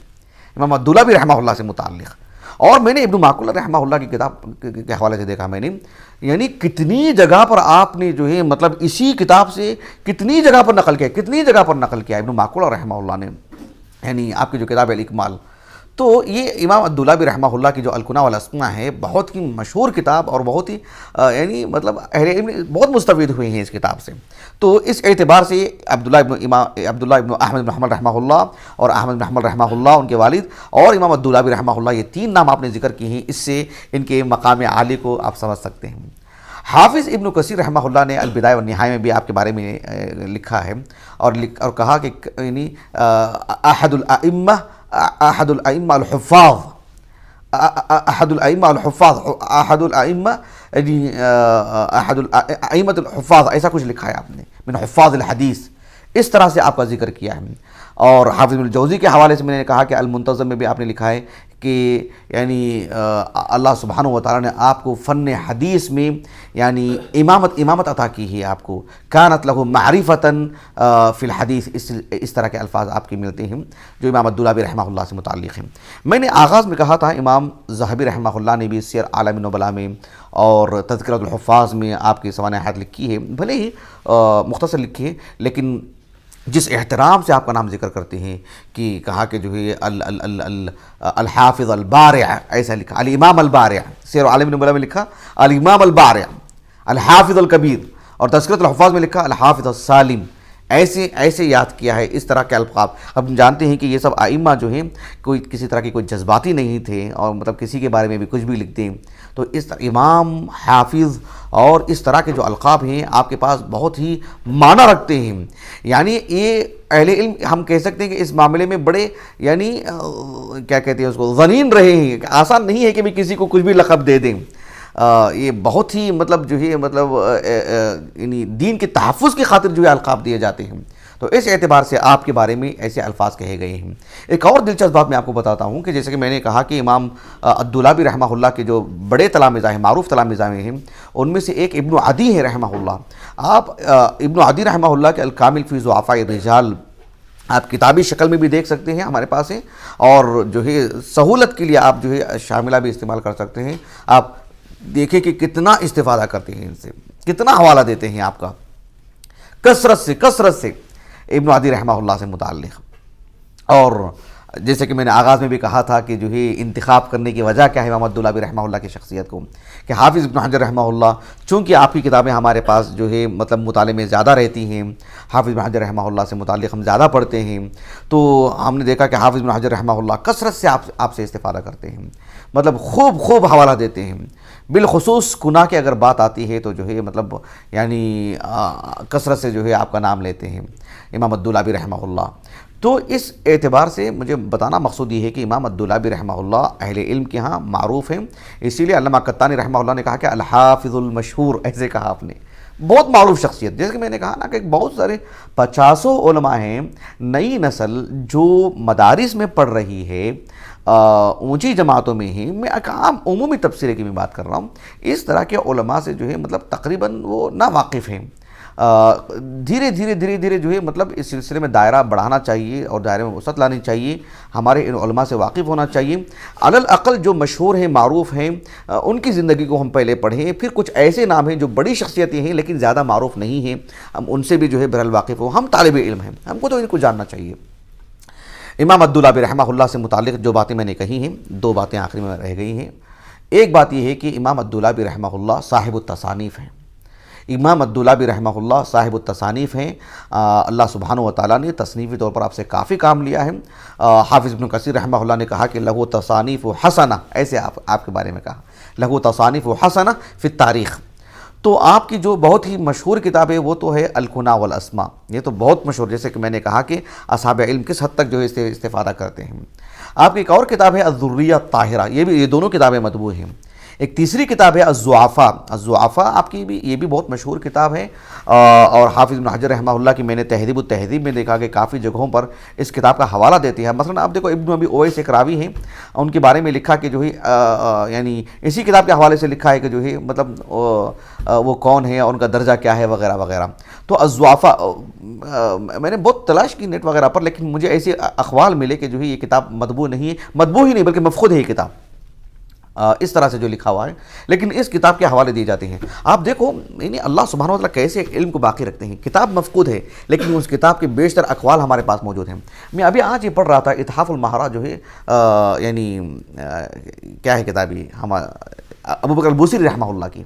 امام الدولابی رحمہ اللہ سے متعلق. اور میں نے ابن معقول رحمہ اللہ کی کتاب کے حوالے سے دیکھا میں نے، یعنی کتنی جگہ پر آپ نے جو ہے مطلب اسی کتاب سے کتنی جگہ پر نقل کیا ابن معقول رحمہ اللہ نے، یعنی آپ کی جو کتاب ہے الاکمال. تو یہ امام الدولابی رحمہ اللہ کی جو الکنہ والاسماء ہے بہت ہی مشہور کتاب اور بہت ہی یعنی مطلب اہل علم بہت مستفید ہوئے ہیں اس کتاب سے. تو اس اعتبار سے عبداللہ ابن احمد بن حنبل رحمہ اللہ اور احمد بن حنبل رحمہ اللہ ان کے والد اور امام الدولابی رحمہ اللہ، یہ تین نام آپ نے ذکر کیے ہیں، اس سے ان کے مقام عالی کو آپ سمجھ سکتے ہیں. حافظ ابن کثیر رحمہ اللہ نے البدایہ والنہایہ میں بھی آپ کے بارے میں لکھا ہے اور کہا کہ یعنی احد الائمہ الحفاظ ایسا کچھ لکھا ہے آپ نے، من حفاظ الحدیث، اس طرح سے آپ کا ذکر کیا ہے. اور حافظ ابن الجوزی کے حوالے سے میں نے کہا کہ المنتظم میں بھی آپ نے لکھا ہے کہ یعنی اللہ سبحانہ و تعالیٰ نے آپ کو فن حدیث میں یعنی امامت عطا کی ہے آپ کو، کانت لہ معرفتاً فی الحدیث، اس طرح کے الفاظ آپ کے ملتے ہیں جو امام الدولابی رحمہ اللہ سے متعلق ہیں. میں نے آغاز میں کہا تھا امام ذہبی رحمہ اللہ نے بھی سیر اعلام النبلاء میں اور تذکرۃ الحفاظ میں آپ کی سوانح حیات لکھی ہے، بھلے ہی مختصر لکھی ہے، لیکن جس احترام سے آپ کا نام ذکر کرتے ہیں کہ کہا کہ جو ہے الحافظ البارع، ایسا لکھا الامام البارع، سیر اعلام النبلاء میں لکھا الامام البارع الحافظ الکبیر، اور تذکرۃ الحفاظ میں لکھا الحافظ السالم، ایسے یاد کیا ہے اس طرح کے القاب. اب ہم جانتے ہیں کہ یہ سب ائمہ جو ہیں کوئی کسی طرح کی کوئی جذباتی نہیں تھے اور مطلب کسی کے بارے میں بھی کچھ بھی لکھتے ہیں. تو اس طرح امام، حافظ اور اس طرح کے جو القاب ہیں آپ کے پاس بہت ہی معنی رکھتے ہیں. یعنی یہ اہل علم ہم کہہ سکتے ہیں کہ اس معاملے میں بڑے یعنی کیا کہتے ہیں اس کو ظنین رہے ہیں. آسان نہیں ہے کہ بھی کسی کو کچھ بھی لقب دے دیں. یہ بہت ہی مطلب جو ہے مطلب یعنی دین کے تحفظ کی خاطر جو ہے القاب دیے جاتے ہیں. تو اس اعتبار سے آپ کے بارے میں ایسے الفاظ کہے گئے ہیں. ایک اور دلچسپ بات میں آپ کو بتاتا ہوں کہ جیسے کہ میں نے کہا کہ امام الدولابی رحمہ اللہ کے جو بڑے تلامذہ ہیں، معروف تلامذہ ہیں، ان میں سے ایک ابن عدی ہے رحمہ اللہ. آپ ابن عدی رحمہ اللہ کے الکامل فی ضعفاء الرجال آپ کتابی شکل میں بھی دیکھ سکتے ہیں، ہمارے پاس ہیں، اور جو ہے سہولت کے لیے آپ جو ہے شاملہ بھی استعمال کر سکتے ہیں. آپ دیکھیں کہ کتنا استفادہ کرتے ہیں ان سے، کتنا حوالہ دیتے ہیں آپ کا کثرت سے ابن عدی رحمہ اللہ سے متعلق. اور جیسے کہ میں نے آغاز میں بھی کہا تھا کہ جو ہے انتخاب کرنے کی وجہ کیا ہے امام الدولابی رحمہ اللہ کی شخصیت کو، کہ حافظ ابن حجر رحمہ اللہ چونکہ آپ کی کتابیں ہمارے پاس جو ہے مطلب مطالعے میں زیادہ رہتی ہیں، حافظ ابن حجر رحمہ اللہ سے متعلق ہم زیادہ پڑھتے ہیں، تو ہم نے دیکھا کہ حافظ ابن حجر رحمہ اللہ کثرت سے آپ سے استفادہ کرتے ہیں، مطلب خوب حوالہ دیتے ہیں. بالخصوص کنہ کی اگر بات آتی ہے تو جو ہے مطلب یعنی کثرت سے جو ہے آپ کا نام لیتے ہیں امام الدولابی رحمہ اللہ. تو اس اعتبار سے مجھے بتانا مقصود یہ ہے کہ امام الدولابی رحمہ اللہ اہل علم کے ہاں معروف ہیں. اسی لیے علامہ قطانی رحمہ اللہ نے کہا کہ الحافظ المشہور، ایسے کہا آپ نے، بہت معروف شخصیت. جیسے کہ میں نے کہا نا کہ بہت سارے 50 علماء ہیں، نئی نسل جو مدارس میں پڑھ رہی ہے، اونچی جماعتوں میں ہیں، میں عام عمومی تبصرے کی میں بات کر رہا ہوں، اس طرح کے علماء سے جو ہے مطلب تقریباً وہ ناواقف ہیں. دھیرے جو ہے مطلب اس سلسلے میں دائرہ بڑھانا چاہیے اور دائرے میں وسعت لانی چاہیے، ہمارے ان علماء سے واقف ہونا چاہیے. علی الاقل جو مشہور ہیں، معروف ہیں، ان کی زندگی کو ہم پہلے پڑھیں. پھر کچھ ایسے نام ہیں جو بڑی شخصیتیں ہیں لیکن زیادہ معروف نہیں ہیں، ہم ان سے بھی جو ہے بہرحال واقف ہوں. ہم طالب علم ہیں، ہم کو تو ان کو جاننا چاہیے. امام الدولابی رحمہ اللہ سے متعلق جو باتیں میں نے کہی ہیں، 2 باتیں آخری میں رہ گئی ہیں. ایک بات یہ ہے کہ امام الدولابی رحمہ اللہ صاحب التصانیف ہیں. امام الدولابی رحمہ اللہ صاحب التصانیف ہیں. اللہ سبحانہ و تعالیٰ نے تصنیفی طور پر آپ سے کافی کام لیا ہے. حافظ ابن کثیر رحمہ اللہ نے کہا کہ لہو تصانیف و حسنہ، ایسے آپ کے بارے میں کہا لہو تصانیف و حسنہ فی التاریخ. تو آپ کی جو بہت ہی مشہور کتاب ہے وہ تو ہے الکنہ والاسماء، یہ تو بہت مشہور. جیسے کہ میں نے کہا کہ اصحاب علم کس حد تک جو ہے اس سے استفادہ کرتے ہیں. آپ کی ایک اور کتاب ہے الذریہ الطاہرہ، یہ دونوں کتابیں مطبوع ہیں. ایک تیسری کتاب ہے الضعفاء. الضعفاء آپ کی بھی، یہ بھی بہت مشہور کتاب ہے، اور حافظ ابن حجر رحمہ اللہ کی میں نے تہذیب التہذیب میں دیکھا کہ کافی جگہوں پر اس کتاب کا حوالہ دیتی ہے. مثلا آپ دیکھو ابن ابی اویس ایک راوی ہیں، ان کے بارے میں لکھا کہ جو ہے یعنی اسی کتاب کے حوالے سے لکھا ہے کہ جو ہے مطلب وہ کون ہے اور ان کا درجہ کیا ہے وغیرہ وغیرہ. تو الضعفاء میں نے بہت تلاش کی نیٹ وغیرہ پر، لیکن مجھے ایسے اقوال ملے کہ جو ہے یہ کتاب مطبوع نہیں ہے، مطبوع ہی نہیں بلکہ مفقود ہے یہ کتاب، اس طرح سے جو لکھا ہوا ہے. لیکن اس کتاب کے حوالے دیے جاتے ہیں. آپ دیکھو یعنی اللہ سبحانہ وتعالی کیسے علم کو باقی رکھتے ہیں. کتاب مفقود ہے لیکن اس کتاب کے بیشتر اقوال ہمارے پاس موجود ہیں. میں ابھی آج یہ پڑھ رہا تھا اتحاف المہارہ جو ہے یعنی کیا ہے کتاب یہ، ابو بکر البوصیری رحمہ اللہ کی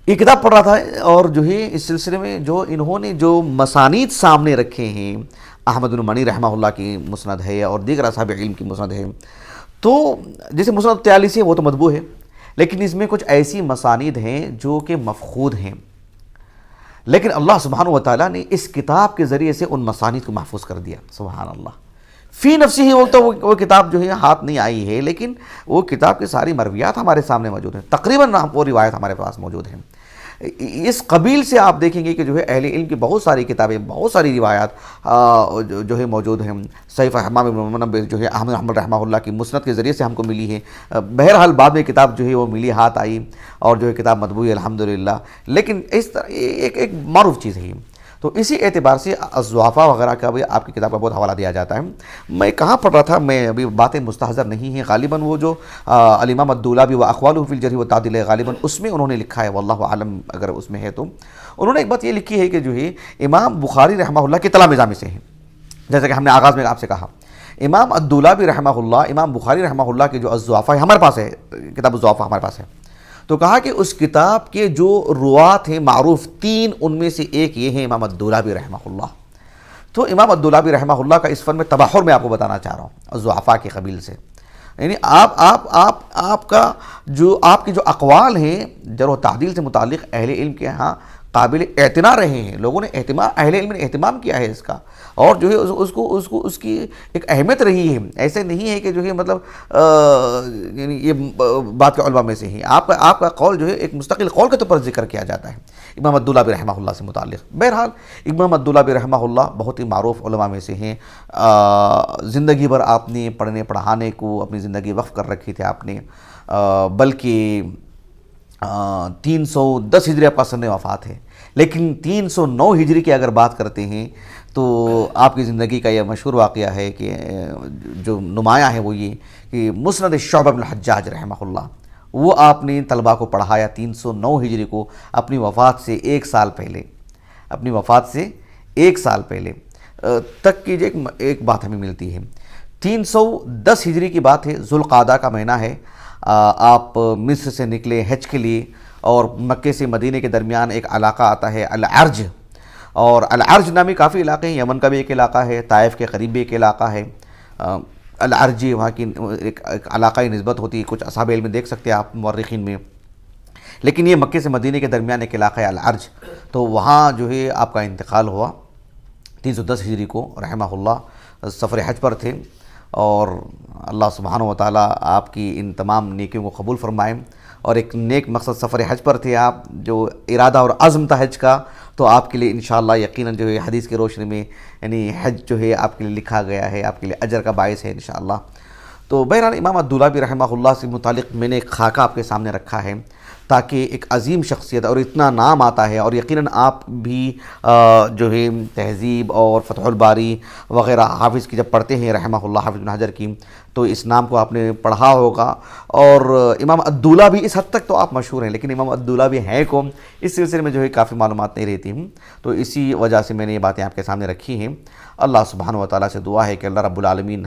یہ کتاب پڑھ رہا تھا، اور جو ہے اس سلسلے میں جو انہوں نے جو مسانید سامنے رکھے ہیں، احمد بن منی رحمہ اللہ کی مسند ہے اور دیگر اصحاب علم کی مسند ہے. تو جیسے مسند 43 ہے وہ تو مطبوع ہے، لیکن اس میں کچھ ایسی مسانید ہیں جو کہ مفقود ہیں، لیکن اللہ سبحانہ وتعالیٰ نے اس کتاب کے ذریعے سے ان مسانید کو محفوظ کر دیا. سبحان اللہ. فی نفسی ہی وہ کتاب جو ہے ہاتھ نہیں آئی ہے، لیکن وہ کتاب کی ساری مرویات ہمارے سامنے موجود ہیں، تقریباً وہ روایت ہمارے پاس موجود ہیں. اس قبیل سے آپ دیکھیں گے کہ جو ہے اہل علم کی بہت ساری کتابیں، بہت ساری روایات جو ہے موجود ہیں. صحیفہ حمام بن منبہ جو ہے احمد حنبل رحمہ اللہ کی مسند کے ذریعے سے ہم کو ملی ہے. بہرحال بعد میں کتاب جو ہے وہ ملی، ہاتھ آئی، اور جو ہے کتاب مطبوع ہے الحمدللہ. لیکن اس طرح ایک معروف چیز ہے. تو اسی اعتبار سے الضعفاء وغیرہ کا بھی آپ کی کتاب کا بہت حوالہ دیا جاتا ہے. میں کہاں پڑھ رہا تھا، میں ابھی باتیں مستحضر نہیں ہیں، غالباً وہ جو الامام الدولابی و اقوالہ فی الجرح والتعدیل ہے، غالباً اس میں انہوں نے لکھا ہے، واللہ عالم اگر اس میں ہے تو. انہوں نے ایک بات یہ لکھی ہے کہ جو ہے امام بخاری رحمہ اللہ کی تلامذہ میں سے ہیں، جیسا کہ ہم نے آغاز میں آپ سے کہا. امام الدولابی رحمہ اللہ، امام بخاری رحمہ اللہ کی جو الضعفاء ہے ہمارے پاس ہے، کتاب الضعفاء ہمارے پاس ہے. تو کہا کہ اس کتاب کے جو روات ہیں معروف 3، ان میں سے ایک یہ ہیں امام الدولابی رحمہ اللہ. تو امام الدولابی رحمہ اللہ کا اس فن میں تبحر میں آپ کو بتانا چاہ رہا ہوں الضعفاء کی قبیل سے. یعنی آپ کی جو اقوال ہیں جرح و تعدیل سے متعلق اہل علم کے ہاں قابل اعتنا رہے ہیں. لوگوں نے اہل علم نے اہتمام کیا ہے اس کا، اور جو ہے اس کی ایک اہمیت رہی ہے. ایسے نہیں ہے کہ جو ہے مطلب یعنی یہ بات کے علماء میں سے ہی آپ کا قول جو ہے ایک مستقل قول کے طور پر ذکر کیا جاتا ہے امام الدولابی رحمہ اللہ سے متعلق. بہرحال امام الدولابی رحمہ اللہ بہت ہی معروف علماء میں سے ہیں. زندگی بھر آپ نے پڑھنے پڑھانے کو اپنی زندگی وقف کر رکھی تھی آپ نے، بلکہ 310 ہجری آپ کا سن وفات ہے. لیکن 309 ہجری کی اگر بات کرتے ہیں تو آپ کی زندگی کا یہ مشہور واقعہ ہے کہ جو نمایاں ہے وہ یہ کہ مسند شعبہ بن الحجاج رحمہ اللہ وہ آپ نے طلباء کو پڑھایا 309 ہجری کو، اپنی وفات سے ایک سال پہلے تک کی جو ایک بات ہمیں ملتی ہے. 310 ہجری کی بات ہے، ذوالقعدہ کا مہینہ ہے. آپ مصر سے نکلے حج کے لیے، اور مکے سے مدینے کے درمیان ایک علاقہ آتا ہے العرج، اور العرج نامی کافی علاقے ہیں. یمن کا بھی ایک علاقہ ہے، طائف کے قریب بھی ایک علاقہ ہے العرجی، وہاں کی ایک علاقائی نسبت ہوتی ہے. کچھ اصحاب علم دیکھ سکتے ہیں آپ مورخین میں، لیکن یہ مکے سے مدینے کے درمیان ایک علاقہ ہے العرج. تو وہاں جو ہے آپ کا انتقال ہوا 310 ہجری کو رحمہ اللہ. سفر حج پر تھے، اور اللہ سبحانہ وتعالی آپ کی ان تمام نیکیوں کو قبول فرمائے. اور ایک نیک مقصد سفر حج پر تھے آپ، جو ارادہ اور عزم تھا حج کا، تو آپ کے لیے انشاءاللہ یقیناً جو ہے حدیث کی روشنی میں یعنی حج جو ہے آپ کے لیے لکھا گیا ہے، آپ کے لیے اجر کا باعث ہے انشاءاللہ. تو بہرحال امام الدولابی رحمہ اللہ سے متعلق میں نے ایک خاکہ آپ کے سامنے رکھا ہے، تاکہ ایک عظیم شخصیت اور اتنا نام آتا ہے، اور یقیناً آپ بھی جو ہے تہذیب اور فتح الباری وغیرہ حافظ کی جب پڑھتے ہیں رحمہ اللہ، حافظ بن حجر کی، تو اس نام کو آپ نے پڑھا ہوگا. اور امام الدولابی اس حد تک تو آپ مشہور ہیں، لیکن امام الدولابی ہیں کون، اس سلسلے میں جو ہے کافی معلومات نہیں رہتی ہیں. تو اسی وجہ سے میں نے یہ باتیں آپ کے سامنے رکھی ہیں. اللہ سبحانہ وتعالیٰ سے دعا ہے کہ اللہ رب العالمین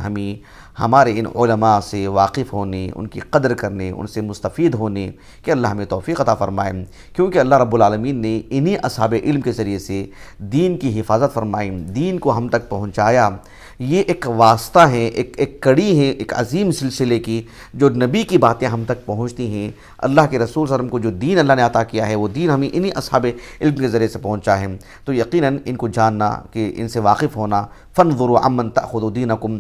ہمارے ان علماء سے واقف ہونے، ان کی قدر کرنے، ان سے مستفید ہونے کہ اللہ ہمیں توفیق عطا فرمائے، کیونکہ اللہ رب العالمین نے انہی اصحاب علم کے ذریعے سے دین کی حفاظت فرمائی، دین کو ہم تک پہنچایا. یہ ایک واسطہ ہے، ایک کڑی ہے ایک عظیم سلسلے کی، جو نبی کی باتیں ہم تک پہنچتی ہیں. اللہ کے رسول صلی اللہ علیہ وسلم کو جو دین اللہ نے عطا کیا ہے، وہ دین ہمیں انہی اصحاب علم کے ذریعے سے پہنچا ہے. تو یقیناً ان کو جاننا، کہ ان سے واقف ہونا، فانظروا عمن تأخذوا دینکم،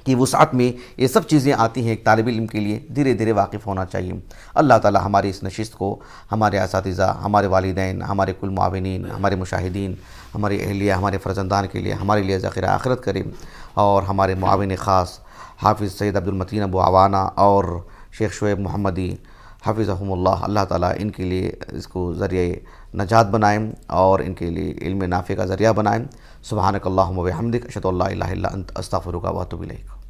کی وسعت میں یہ سب چیزیں آتی ہیں، ایک طالب علم کے لیے دھیرے دھیرے واقف ہونا چاہیے۔ اللہ تعالی ہماری اس نشست کو ہمارے اساتذہ، ہمارے والدین، ہمارے کل معاونین، ہمارے مشاہدین، ہماری اہلیہ، ہمارے فرزندان کے لیے ہمارے لیے ذخیرہ آخرت کرے، اور ہمارے معاون خاص حافظ سید عبد المتین ابو عوانہ اور شیخ شعیب محمدی حفظہم اللہ، اللہ تعالیٰ ان کے لیے اس کو ذریعہ نجات بنائیں اور ان کے لیے علم نافع کا ذریعہ بنائیں۔ سبحانک اللہم و بحمدک، اشہد ان لا الہ الا انت، استغفرک و اتوب الیک۔